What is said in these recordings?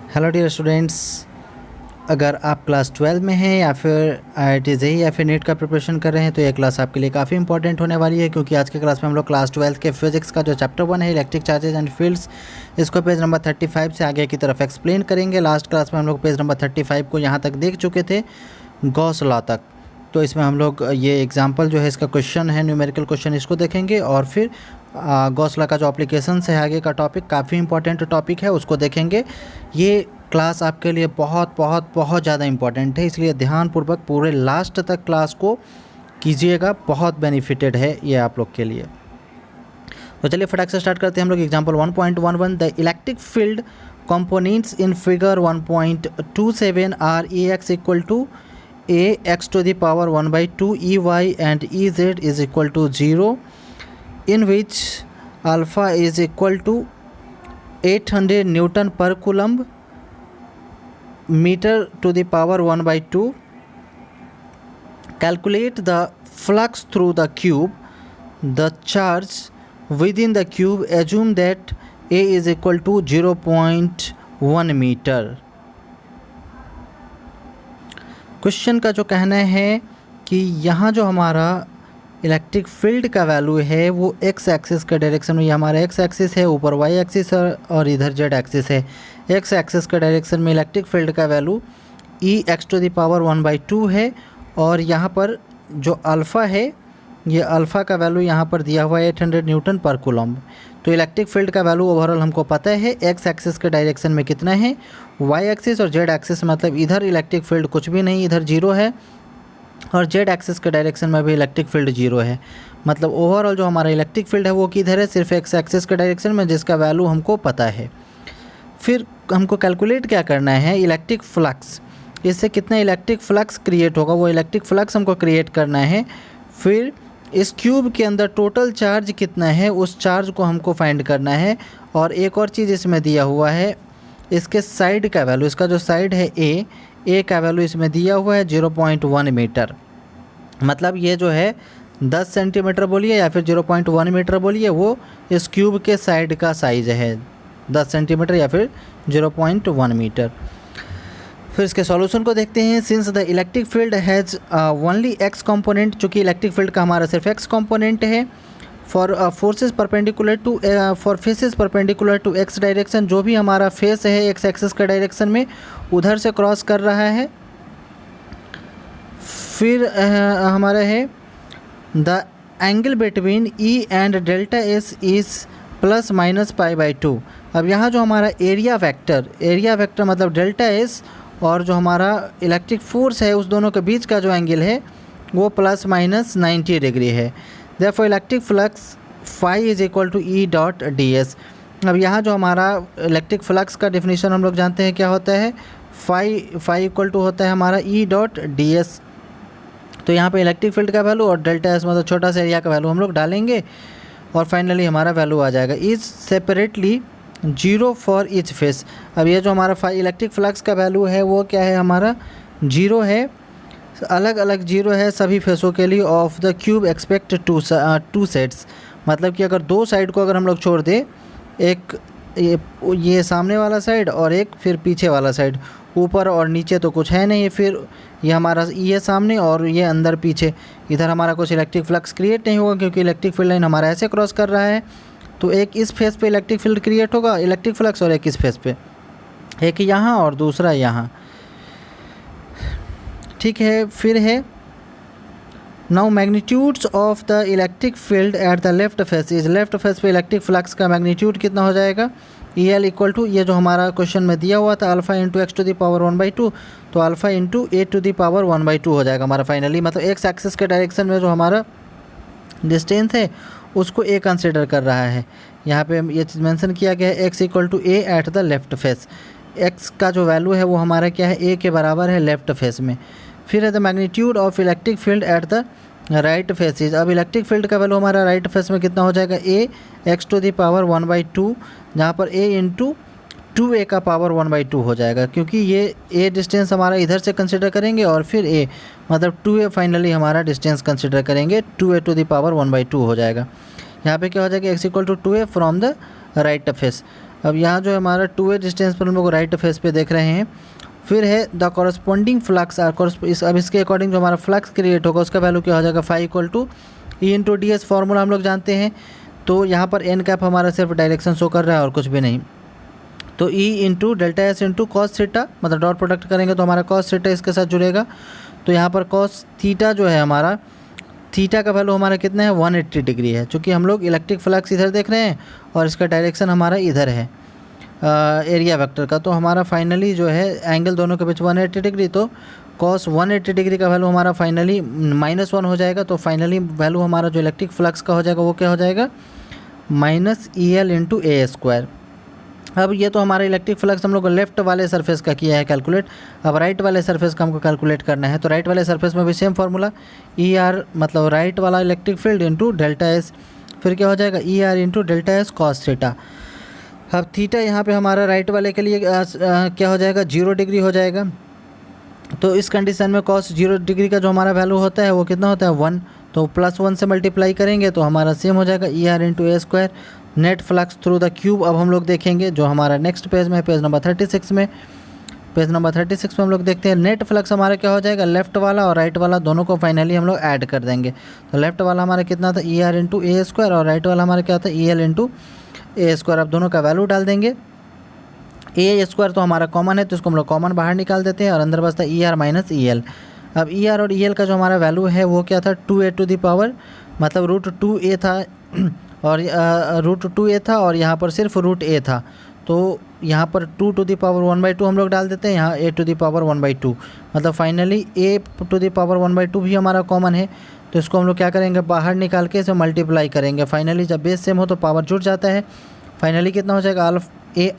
Hello dear students, अगर आप class 12 में हैं या फिर IIT JEE या फिर नीट का प्रिपरेशन कर रहे हैं तो ये क्लास आपके लिए काफ़ी इंपॉर्टेंट होने वाली है, क्योंकि आज के क्लास में हम लोग क्लास 12 के फिजिक्स का जो चैप्टर 1 है इलेक्ट्रिक चार्जेज एंड फील्ड्स, इसको पेज नंबर 35 से आगे की तरफ एक्सप्लेन करेंगे। लास्ट क्लास में हम लोग पेज नंबर 35 को यहाँ तक देख चुके थे, गॉस लॉ तक। तो इसमें हम लोग ये एग्जाम्पल जो है इसका क्वेश्चन है, न्यूमेरिकल क्वेश्चन, इसको देखेंगे और फिर गॉस लॉ का जो एप्लीकेशन है आगे का टॉपिक, काफ़ी इंपॉर्टेंट टॉपिक है, उसको देखेंगे। ये क्लास आपके लिए बहुत बहुत बहुत ज़्यादा इंपॉर्टेंट है, इसलिए ध्यानपूर्वक पूरे लास्ट तक क्लास को कीजिएगा, बहुत बेनिफिटेड है ये आप लोग के लिए। तो चलिए फटाक से स्टार्ट करते हैं हम लोग। Example 1.11 the electric field components in figure 1.27 are Ex equal to Ax to the power 1/2 Ey and Ez is equal to 0, in which alpha is equal to 800 Newton per Coulomb meter to the power 1/2. Calculate the flux through the cube. The charge within the cube, assume that A is equal to 0.1 meter. Question का जो कहना है कि यहाँ जो हमारा electric field का value है वो एक्स एक्सिस के डायरेक्शन में, ये हमारा एक्स एक्सिस है, ऊपर वाई एक्सिस और इधर जेड एक्सिस है। एक्स एक्सिस के डायरेक्शन में इलेक्ट्रिक फील्ड का value Ex to the power 1/2 है, और यहाँ पर जो अल्फ़ा है, ये अल्फ़ा का वैल्यू यहाँ पर दिया हुआ है 800 न्यूटन पर कूलम्ब। तो इलेक्ट्रिक फील्ड का वैल्यू ओवरऑल हमको पता है एक्स एक्सिस के डायरेक्शन में कितना है, वाई एक्सिस और जेड एक्सिस, मतलब इधर इलेक्ट्रिक फील्ड कुछ भी नहीं, इधर जीरो है, और जेड एक्सिस के डायरेक्शन में भी इलेक्ट्रिक फील्ड जीरो है। मतलब ओवरऑल जो हमारा इलेक्ट्रिक फील्ड है वो किधर है, सिर्फ एक्स एक्सिस के डायरेक्शन में, जिसका वैल्यू हमको पता है। फिर हमको कैलकुलेट क्या करना है, इलेक्ट्रिक फ्लक्स, इससे कितना इलेक्ट्रिक फ्लक्स क्रिएट होगा, वो इलेक्ट्रिक फ्लक्स हमको क्रिएट करना है। फिर इस क्यूब के अंदर टोटल चार्ज कितना है, उस चार्ज को हमको फाइंड करना है। और एक और चीज़ इसमें दिया हुआ है, इसके साइड का वैल्यू, इसका जो साइड है ए का वैल्यू इसमें दिया हुआ है 0.1 मीटर। मतलब ये जो है 10 सेंटीमीटर बोलिए या फिर 0.1 मीटर बोलिए, वो इस क्यूब के साइड का साइज़ है, 10 सेंटीमीटर या फिर 0.1 मीटर। फिर इसके सॉल्यूशन को देखते हैं। Since the electric field has only x component, चूँकि इलेक्ट्रिक फील्ड का हमारा सिर्फ एक्स कंपोनेंट है, for forces perpendicular to for faces perpendicular to x direction, जो भी हमारा फेस है एक्स एक्सिस के डायरेक्शन में उधर से क्रॉस कर रहा है। फिर हमारा है the angle between E and delta S is ±π/2। अब यहाँ जो हमारा एरिया वेक्टर मतलब डेल्टा एस और जो हमारा इलेक्ट्रिक फोर्स है उस दोनों के बीच का जो एंगल है वो ±90 डिग्री है। Therefore electric flux phi is equal to E.ds। अब यहाँ जो हमारा इलेक्ट्रिक फ्लक्स का डेफिनेशन हम लोग जानते हैं क्या होता है, फाई इक्वल टू होता है हमारा E.ds। तो यहाँ पे इलेक्ट्रिक फील्ड का वैल्यू और डेल्टा एस मतलब छोटा सा एरिया का वैल्यू हम लोग डालेंगे और फाइनली हमारा वैल्यू आ जाएगा। Is separately 0 for each face. अब ये जो हमारा इलेक्ट्रिक फ्लक्स का वैल्यू है वो क्या है, हमारा 0 है, अलग अलग 0 है सभी फेसों के लिए। Of the cube expect two sets, मतलब कि अगर दो साइड को अगर हम लोग छोड़ दें, एक ये सामने वाला साइड और एक फिर पीछे वाला साइड, ऊपर और नीचे तो कुछ है नहीं, फिर ये हमारा ये सामने और ये अंदर पीछे, इधर हमारा कुछ इलेक्ट्रिक फ्लक्स क्रिएट नहीं होगा क्योंकि इलेक्ट्रिक फील्ड लाइन हमारा ऐसे क्रॉस कर रहा है। तो एक इस फेस पे इलेक्ट्रिक फील्ड क्रिएट होगा इलेक्ट्रिक फ्लक्स, और एक इस फेस पे, एक यहाँ और दूसरा यहाँ, ठीक है। फिर है now magnitudes of the electric field at the left face is, left face पे इलेक्ट्रिक फ्लक्स का मैग्नीट्यूड कितना हो जाएगा, EL इक्वल टू, ये जो हमारा क्वेश्चन में दिया हुआ था alpha into x to the power 1/2, तो alpha into a to the power 1/2 हो जाएगा हमारा फाइनली। मतलब एक्स एक्सिस के डायरेक्शन में जो हमारा डिस्टेंस है उसको ए कंसिडर कर रहा है। यहाँ पे ये चीज़ मेंशन किया गया है, x equal to a at the left face. X का जो वैल्यू है वो हमारा क्या है, ए के बराबर है लेफ्ट फेस में। फिर है the magnitude of electric field at the right face is, अब इलेक्ट्रिक फील्ड का वैल्यू हमारा राइट फेस में कितना हो जाएगा, Ax to the power 1/2, जहाँ पर A इंटू 2A का पावर 1/2 हो जाएगा, क्योंकि ये A डिस्टेंस हमारा इधर से कंसिडर करेंगे और फिर A मतलब 2A फाइनली हमारा डिस्टेंस कंसिडर करेंगे, 2A to the power 1/2 हो जाएगा। यहाँ पे क्या हो जाएगा, x equal to 2A from the right face. अब यहाँ जो हमारा 2a डिस्टेंस पर हम लोग राइट फेस पे देख रहे हैं। फिर है द कॉरस्पॉन्डिंग फ्लक्स अब इसके अकॉर्डिंग जो हमारा फ्लक्स क्रिएट होगा उसका वैल्यू क्या हो जाएगा, phi equal to E into D S, formula हम लोग जानते हैं। तो यहाँ पर एन कैप हमारा सिर्फ डायरेक्शन शो कर रहा है और कुछ भी नहीं। तो E into delta S into cos theta, मतलब डॉट प्रोडक्ट करेंगे तो हमारा कॉस थीटा इसके साथ जुड़ेगा। तो यहाँ पर कॉस थीटा जो है हमारा, थीटा का वैल्यू हमारा कितना है, 180 डिग्री है। चूँकि हम लोग इलेक्ट्रिक फ्लक्स इधर देख रहे हैं और इसका डायरेक्शन हमारा इधर है एरिया वेक्टर का, तो हमारा फाइनली जो है एंगल दोनों के बीच 180 डिग्री। तो कॉस 180 डिग्री का वैल्यू हमारा फाइनली -1 हो जाएगा। तो फाइनली वैल्यू हमारा जो इलेक्ट्रिक फ्लक्स का हो जाएगा वो क्या हो जाएगा, -EL इंटू ए स्क्वायर। अब ये तो हमारा इलेक्ट्रिक फ्लक्स हम लोग लेफ्ट वाले सरफेस का किया है कैलकुलेट। अब राइट वाले सरफेस का हमको कैलकुलेट करना है। तो राइट वाले सरफेस में भी सेम फार्मूला, ER मतलब राइट वाला electric field into delta S, फिर क्या हो जाएगा ER into delta S cos theta. अब थीटा यहाँ पे हमारा राइट वाले के लिए क्या हो जाएगा, 0 डिग्री हो जाएगा। तो इस कंडीशन में कॉस 0 डिग्री का जो हमारा वैल्यू होता है वो कितना होता है, 1। तो +1 से मल्टीप्लाई करेंगे तो हमारा सेम हो जाएगा ER into A square. Net flux through the cube अब हम लोग देखेंगे जो हमारा नेक्स्ट पेज में, पेज नंबर 36 में। पेज नंबर 36 में हम लोग देखते हैं नेट फ्लक्स हमारा क्या हो जाएगा, लेफ्ट वाला और राइट वाला दोनों को फाइनली हम लोग ऐड कर देंगे। तो लेफ्ट वाला हमारा कितना था, ER इंटू ए स्क्वायर, और राइट वाला हमारा क्या था, EL इंटू ए स्क्वायर। अब दोनों का वैल्यू डाल देंगे। ए स्क्वायर तो हमारा कॉमन है तो इसको हम लोग कॉमन बाहर निकाल देते हैं और अंदर बचता है ER माइनस EL। अब ER और EL का जो हमारा वैल्यू है वो क्या था, 2a टू द पावर, मतलब √2a था और √2a था और यहाँ पर सिर्फ √a था। तो यहाँ पर 2 टू द पावर 1/2 हम लोग डाल देते हैं, यहाँ a टू द पावर 1/2, मतलब finally a to the power 1/2 भी हमारा कॉमन है। तो इसको हम लोग क्या करेंगे, बाहर निकाल के इसे मल्टीप्लाई करेंगे। फाइनली जब बेस सेम हो तो पावर जुड़ जाता है। फाइनली कितना हो जाएगा,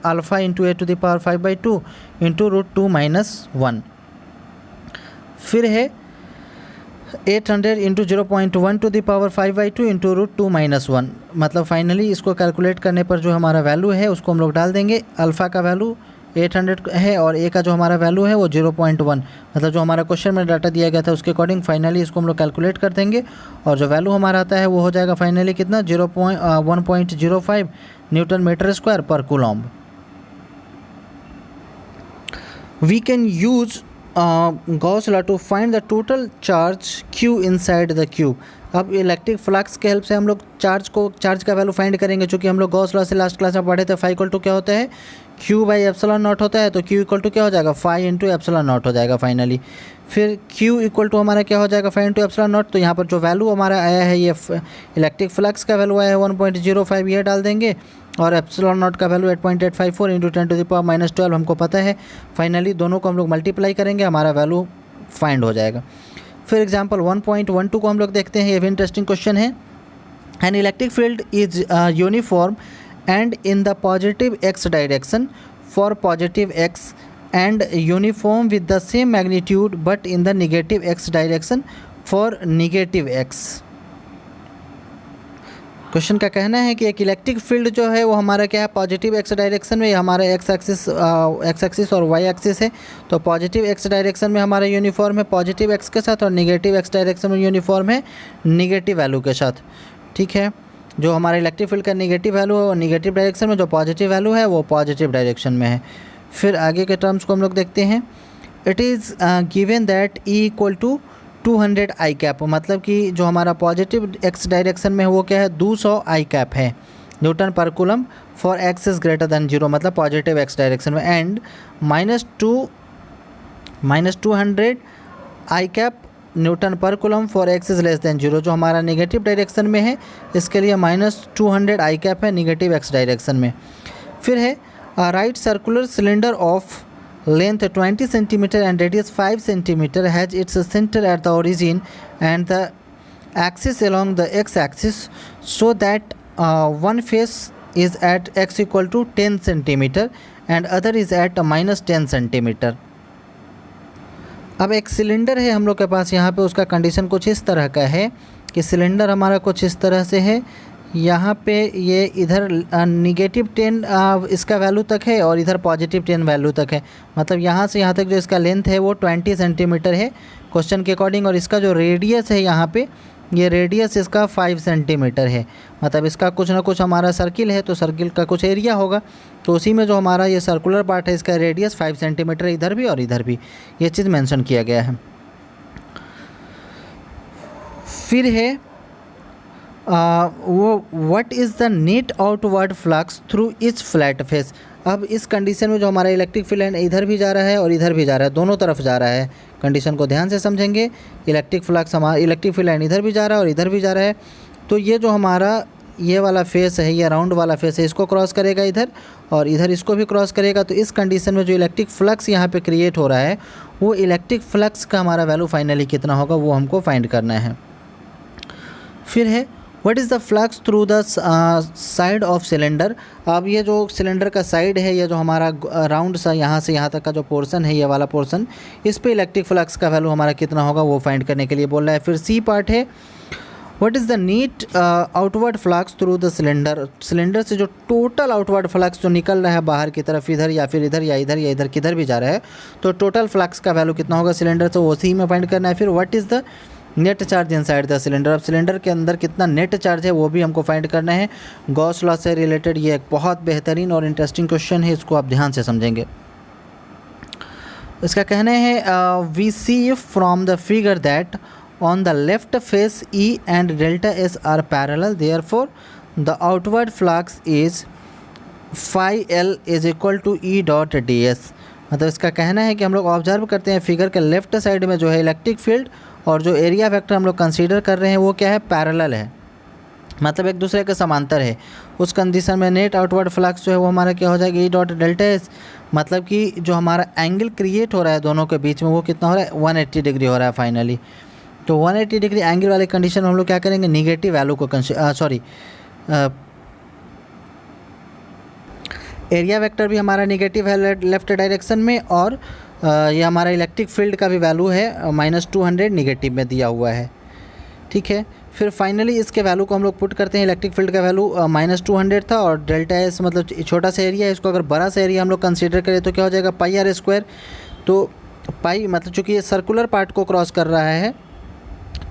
alpha into a to the power 5/2 into √2 - 1। फिर है 800 into 0.1 to the power 5/2 into √2 - 1, मतलब फाइनली इसको कैलकुलेट करने पर जो हमारा वैल्यू है उसको हम लोग डाल देंगे। अल्फ़ा का वैल्यू 800 है और ए का जो हमारा वैल्यू है वो 0.1, मतलब जो हमारा क्वेश्चन में डाटा दिया गया था उसके अकॉर्डिंग फाइनली इसको हम लोग कैलकुलेट कर देंगे और जो वैल्यू हमारा आता है वो हो जाएगा फाइनली कितना, 1.05 न्यूटन मीटर स्क्वायर पर coulomb. We can use Gauss law to find the total charge Q inside the cube. अब इलेक्ट्रिक फ्लक्स के हेल्प से हम लोग चार्ज का वैल्यू फाइंड करेंगे। चूँकि हम लोग गॉस लॉ से लास्ट क्लास में पढ़े थे, फाई इक्वल टू क्या होता है, Q/ε0 होता है। तो Q इक्वल टू क्या हो जाएगा, फाई इंटू ε0 हो जाएगा फाइनली। फिर Q इक्वल टू हमारा क्या हो जाएगा, फाई इंटू ε0। तो यहाँ पर जो वैल्यू हमारा आया है, ये इलेक्ट्रिक फ्लक्स का वैल्यू आया है 1.05, ये डाल देंगे और ε0 का value 8.854 into 10 to the power -12 हमको पता है। फाइनली दोनों को हम लोग मल्टीप्लाई करेंगे, हमारा वैल्यू फाइंड हो जाएगा। फिर एग्जांपल 1.12 को हम लोग देखते हैं, ये भी इंटरेस्टिंग क्वेश्चन है। An electric field is uniform and in the positive x direction for positive x and uniform with the same magnitude but in the negative x direction for negative x। Question का कहना है कि एक electric field जो है वो हमारा क्या है, पॉजिटिव x डायरेक्शन में, हमारा x एक्सिस और y एक्सिस है। तो पॉजिटिव x डायरेक्शन में हमारा यूनिफॉर्म है पॉजिटिव x के साथ और नेगेटिव x डायरेक्शन में यूनिफॉर्म है नेगेटिव वैल्यू के साथ। ठीक है, जो हमारा इलेक्ट्रिक फील्ड का नेगेटिव वैल्यू है वो नेगेटिव डायरेक्शन में, जो पॉजिटिव वैल्यू है वो पॉजिटिव डायरेक्शन में है। फिर आगे के टर्म्स को हम लोग देखते हैं। It is given that E equal to 200 I cap, मतलब कि जो हमारा पॉजिटिव x डायरेक्शन में है वो क्या है, 200 आई कैप है न्यूटन पर coulomb for x is greater than 0, मतलब पॉजिटिव x डायरेक्शन में। एंड -200 आई कैप न्यूटन पर coulomb for x is less than 0, जो हमारा नेगेटिव डायरेक्शन में है इसके लिए -200 आई कैप है नेगेटिव x डायरेक्शन में। फिर है right circular cylinder of length 20 cm and radius 5 cm has its center at the origin and the axis along the x-axis, so that one face is at x equal to 10 cm and other is at -10 cm। अब एक cylinder है हम लोग के पास यहाँ पे, उसका condition कुछ इस तरह का है कि सिलेंडर हमारा कुछ इस तरह से है। यहाँ पे ये इधर -10 इसका वैल्यू तक है और इधर +10 वैल्यू तक है, मतलब यहाँ से यहाँ तक जो इसका लेंथ है वो 20 सेंटीमीटर है क्वेश्चन के अकॉर्डिंग, और इसका जो रेडियस है यहाँ पे ये रेडियस इसका 5 सेंटीमीटर है, मतलब इसका कुछ ना कुछ हमारा सर्किल है तो सर्किल का कुछ एरिया होगा, तो उसी में जो हमारा ये सर्कुलर पार्ट है इसका रेडियस 5 सेंटीमीटर इधर भी और इधर भी, ये चीज़ मेंशन किया गया है। फिर है वो what is the net outward flux through etch flat face. अब इस कंडीशन में जो हमारा इलेक्ट्रिक फील्ड इधर भी जा रहा है और इधर भी जा रहा है, दोनों तरफ जा रहा है, कंडीशन को ध्यान से समझेंगे। इलेक्ट्रिक फ्लक्स हमारा इलेक्ट्रिक फील्ड इधर भी जा रहा है और इधर भी जा रहा है, तो ये जो हमारा ये वाला फेस है, ये राउंड वाला फेस है, इसको क्रॉस करेगा इधर और इधर इसको भी क्रॉस करेगा। तो इस कंडीशन में जो इलेक्ट्रिक फ्लक्स यहाँ पे क्रिएट हो रहा है, वो इलेक्ट्रिक फ्लक्स का हमारा वैल्यू फाइनली कितना होगा वो हमको फाइंड करना है। फिर है what is the flux through the side of cylinder. अब ये जो सिलेंडर का साइड है, ये जो हमारा राउंड सा यहाँ से यहाँ तक का जो पोर्शन है, ये वाला पोर्शन, इस पे इलेक्ट्रिक फ्लक्स का वैल्यू हमारा कितना होगा वो फाइंड करने के लिए बोल रहा है। फिर सी पार्ट है what is the net outward flux through the cylinder. Cylinder से जो टोटल आउटवर्ड फ्लक्स जो निकल रहा है बाहर की तरफ, इधर या फिर इधर या इधर या इधर किधर भी जा रहा है, तो टोटल फ्लक्स का वैल्यू कितना होगा सिलेंडर से, वो सी में फाइंड करना है। फिर what is the net charge inside the cylinder. अब सिलेंडर के अंदर कितना नेट चार्ज है वो भी हमको फाइंड करना है। गॉस लॉ से रिलेटेड ये एक बहुत बेहतरीन और इंटरेस्टिंग क्वेश्चन है, इसको आप ध्यान से समझेंगे। इसका कहना है we see from the figure that on the left face E and delta S are parallel, therefore the outward flux is phi L is equal to E dot D S. मतलब इसका कहना है कि हम लोग ऑब्जर्व करते हैं figure के लेफ्ट साइड में जो है इलेक्ट्रिक फील्ड और जो एरिया वेक्टर हम लोग कंसीडर कर रहे हैं वो क्या है, पैरेलल है, मतलब एक दूसरे के समांतर है। उस कंडीशन में नेट आउटवर्ड फ्लक्स जो है वो हमारा क्या हो जाएगा, ई डॉट डेल्टा एस, मतलब कि जो हमारा एंगल क्रिएट हो रहा है दोनों के बीच में वो कितना हो रहा है, 180 डिग्री हो रहा है फाइनली। तो 180 डिग्री एंगल वाले कंडीशन में हम लोग क्या करेंगे, निगेटिव वैल्यू को एरिया वेक्टर भी हमारा निगेटिव है लेफ्ट डायरेक्शन में, और ये हमारा इलेक्ट्रिक फील्ड का भी वैल्यू है -200 निगेटिव में दिया हुआ है, ठीक है। फिर फाइनली इसके वैल्यू को हम लोग पुट करते हैं। इलेक्ट्रिक फील्ड का वैल्यू -200 था और डेल्टा एस मतलब छोटा सा एरिया है, इसको अगर बड़ा सा एरिया हम लोग कंसीडर करें तो क्या हो जाएगा, पाई आर स्क्वायर। तो पाई मतलब चूँकि ये सर्कुलर पार्ट को क्रॉस कर रहा है,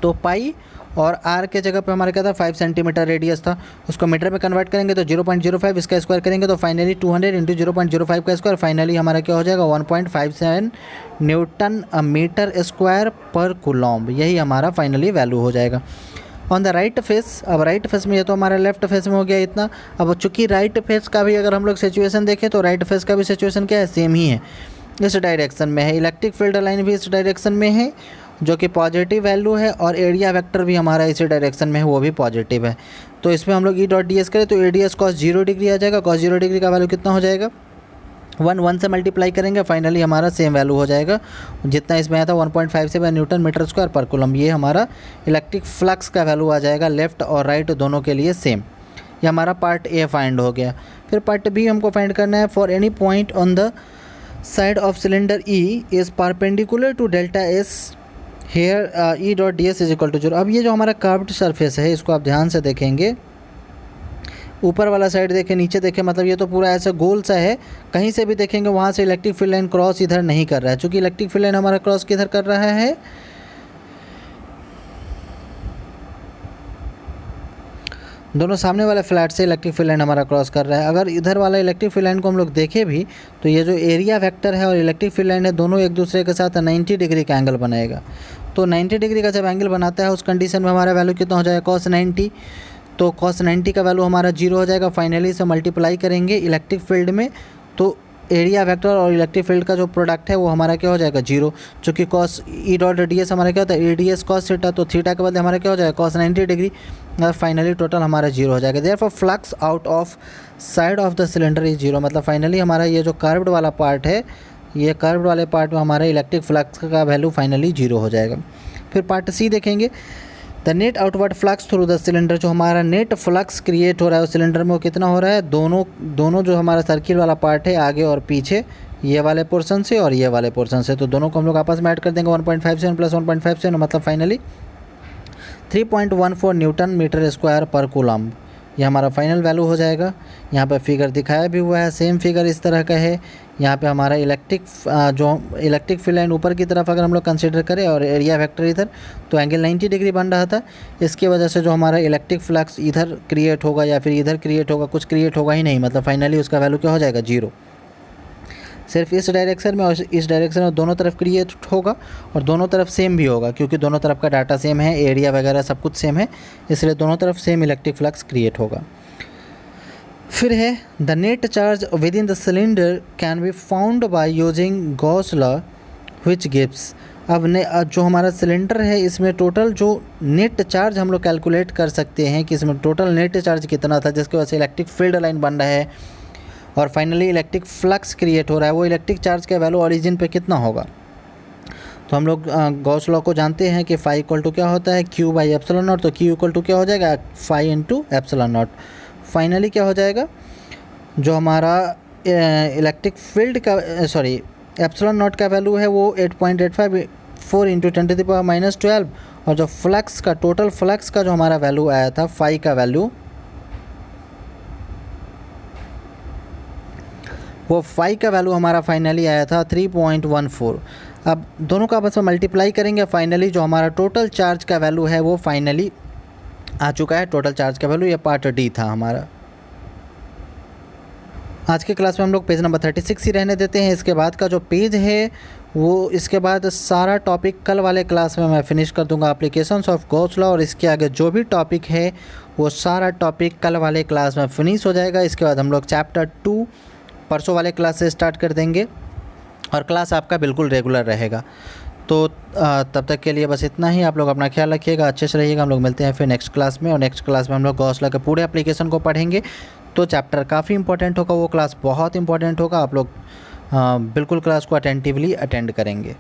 तो पाई और आर के जगह पे हमारा क्या था, 5 सेंटीमीटर रेडियस था, उसको मीटर में कन्वर्ट करेंगे तो 0.05, इसका स्क्वायर करेंगे तो फाइनली 200 इंटू 0.05 का स्क्वायर, फाइनली हमारा क्या हो जाएगा 1.57 न्यूटन मीटर स्क्वायर पर कूलॉम्ब, यही हमारा फाइनली वैल्यू हो जाएगा। ऑन द राइट फेस, अब राइट फेस में ये तो हमारा लेफ्ट फेस में हो गया इतना। अब चूँकि राइट फेस का भी अगर हम लोग सिचुएशन देखें तो राइट फेस का भी सिचुएशन क्या है, सेम ही है, इस डायरेक्शन में है। इलेक्ट्रिक फील्ड लाइन भी इस डायरेक्शन में है जो कि पॉजिटिव वैल्यू है, और एरिया वेक्टर भी हमारा इसी डायरेक्शन में है, वो भी पॉजिटिव है। तो इसमें हम लोग ई डॉट डी एस करें तो A D S cos 0 degree आ जाएगा। कॉस 0 डिग्री का वैल्यू कितना हो जाएगा, 1 से मल्टीप्लाई करेंगे, फाइनली हमारा सेम वैल्यू हो जाएगा जितना इसमें आया था 1.57 न्यूटन मीटर स्क्वायर पर कूलम। ये हमारा इलेक्ट्रिक फ्लक्स का वैल्यू आ जाएगा लेफ़्ट और राइट दोनों के लिए सेम। ये हमारा पार्ट ए फाइंड हो गया। फिर पार्ट बी हमको फाइंड करना है, for any point on the side of cylinder E is perpendicular to delta S here E dot D S is equal to 0। अब ये जो हमारा कर्व्ड सरफेस है इसको आप ध्यान से देखेंगे, ऊपर वाला साइड देखें, नीचे देखें, मतलब ये तो पूरा ऐसा गोल सा है, कहीं से भी देखेंगे वहाँ से इलेक्ट्रिक फील्ड लाइन क्रॉस इधर नहीं कर रहा है। चूँकि इलेक्ट्रिक फील्ड लाइन हमारा क्रॉस किधर कर रहा है, दोनों सामने वाले फ्लैट से इलेक्ट्रिक फील्ड लाइन हमारा क्रॉस कर रहा है। अगर इधर वाला इलेक्ट्रिक फील्ड लाइन को हम लोग देखें भी तो ये जो एरिया वेक्टर है और इलेक्ट्रिक फील्ड लाइन है दोनों एक दूसरे के साथ 90 डिग्री का एंगल बनाएगा। तो 90 डिग्री का जब एंगल बनाता है उस कंडीशन में हमारा वैल्यू कितना हो जाएगा, cos 90। तो cos 90 का वैल्यू हमारा 0 हो जाएगा। फाइनली इसे मल्टीप्लाई करेंगे इलेक्ट्रिक फील्ड में, तो एरिया वेक्टर और इलेक्ट्रिक फील्ड का जो प्रोडक्ट है वो हमारा क्या हो जाएगा, 0। चूँकि cos ई डॉट डी एस हमारा क्या होता है, ए डी एस कॉस थीटा, तो थीटा के बदले हमारा क्या हो जाएगा, cos 90 डिग्री। फाइनली टोटल हमारा 0 हो जाएगा। Therefore flux out of side of the cylinder is 0, मतलब फाइनली हमारा ये जो कर्व्ड वाला पार्ट है, ये कर्व्ड वाले पार्ट में हमारा इलेक्ट्रिक फ्लक्स का वैल्यू फाइनली 0 हो जाएगा। फिर पार्ट सी देखेंगे, the net outward flux through the cylinder, जो हमारा नेट फ्लक्स क्रिएट हो रहा है उस सिलेंडर में वो कितना हो रहा है, दोनों जो हमारा सर्किल वाला पार्ट है आगे और पीछे, ये वाले पोर्शन से और ये वाले पोर्शन से, तो दोनों को हम लोग आपस में ऐड कर देंगे 1.57 प्लस 1.57, मतलब फाइनली 3.14 न्यूटन मीटर स्क्वायर पर कूलम्ब। ये हमारा फाइनल वैल्यू हो जाएगा। यहाँ पर फिगर दिखाया भी हुआ है, सेम फिगर इस तरह का है। यहाँ पे हमारा जो इलेक्ट्रिक फील्ड लाइन ऊपर की तरफ अगर हम लोग कंसिडर करें और एरिया वेक्टर इधर, तो एंगल 90 डिग्री बन रहा था। इसकी वजह से जो हमारा इलेक्ट्रिक फ्लक्स इधर क्रिएट होगा या फिर इधर क्रिएट होगा, कुछ क्रिएट होगा ही नहीं, मतलब फाइनली उसका वैल्यू क्या हो जाएगा, 0। सिर्फ इस डायरेक्शन में और इस डायरेक्शन में दोनों तरफ क्रिएट होगा और दोनों तरफ सेम भी होगा, क्योंकि दोनों तरफ का डाटा सेम है, एरिया वगैरह सब कुछ सेम है, इसलिए दोनों तरफ सेम इलेक्ट्रिक फ्लक्स क्रिएट होगा। फिर है the net charge with in the cylinder can be found by using Gauss law which gives. अब जो हमारा सिलेंडर है इसमें टोटल जो नेट चार्ज हम लोग कैलकुलेट कर सकते हैं कि इसमें टोटल नेट चार्ज कितना था, जिसकी वजह से इलेक्ट्रिक फील्ड लाइन बन रहा है और फाइनली इलेक्ट्रिक फ्लक्स क्रिएट हो रहा है, वो इलेक्ट्रिक चार्ज का वैल्यू ओरिजिन पे कितना होगा। तो हम लोग गॉस लॉ को जानते हैं कि फाई इक्वल टू क्या होता है, क्यू बाई एप्सिलॉन नॉट। तो क्यू इक्वल टू क्या हो जाएगा, phi into epsilon nought. Finally क्या हो जाएगा, जो हमारा इलेक्ट्रिक फील्ड का एप्सिलॉन नॉट का वैल्यू है वो 8.854 इंटू 10⁻⁻12 और जो फ्लक्स का टोटल फ्लक्स का जो हमारा वैल्यू आया था फाई का वैल्यू, वो फाई का वैल्यू हमारा फाइनली आया था 3.14। अब दोनों का आपस में मल्टीप्लाई करेंगे, फाइनली जो हमारा टोटल चार्ज का वैल्यू है वो फाइनली आ चुका है। टोटल चार्ज का वैल्यू, ये पार्ट डी था हमारा। आज के क्लास में हम लोग पेज नंबर 36 ही रहने देते हैं। इसके बाद का जो पेज है वो, इसके बाद सारा टॉपिक कल वाले क्लास में मैं फिनिश कर दूंगा, एप्लीकेशंस ऑफ गॉस लॉ, और इसके आगे जो भी टॉपिक है वो सारा टॉपिक कल वाले क्लास में फिनिश हो जाएगा। इसके बाद हम लोग चैप्टर 2 परसों वाले क्लास से स्टार्ट कर देंगे और क्लास आपका बिल्कुल रेगुलर रहेगा। तो तब तक के लिए बस इतना ही। आप लोग अपना ख्याल रखिएगा, अच्छे से रहिएगा। हम लोग मिलते हैं फिर नेक्स्ट क्लास में, और नेक्स्ट क्लास में हम लोग गॉस लॉ के पूरे एप्लीकेशन को पढ़ेंगे। तो चैप्टर काफ़ी इंपॉर्टेंट होगा, वो क्लास बहुत इंपॉर्टेंट होगा। आप लोग बिल्कुल क्लास को अटेंटिवली अटेंड करेंगे।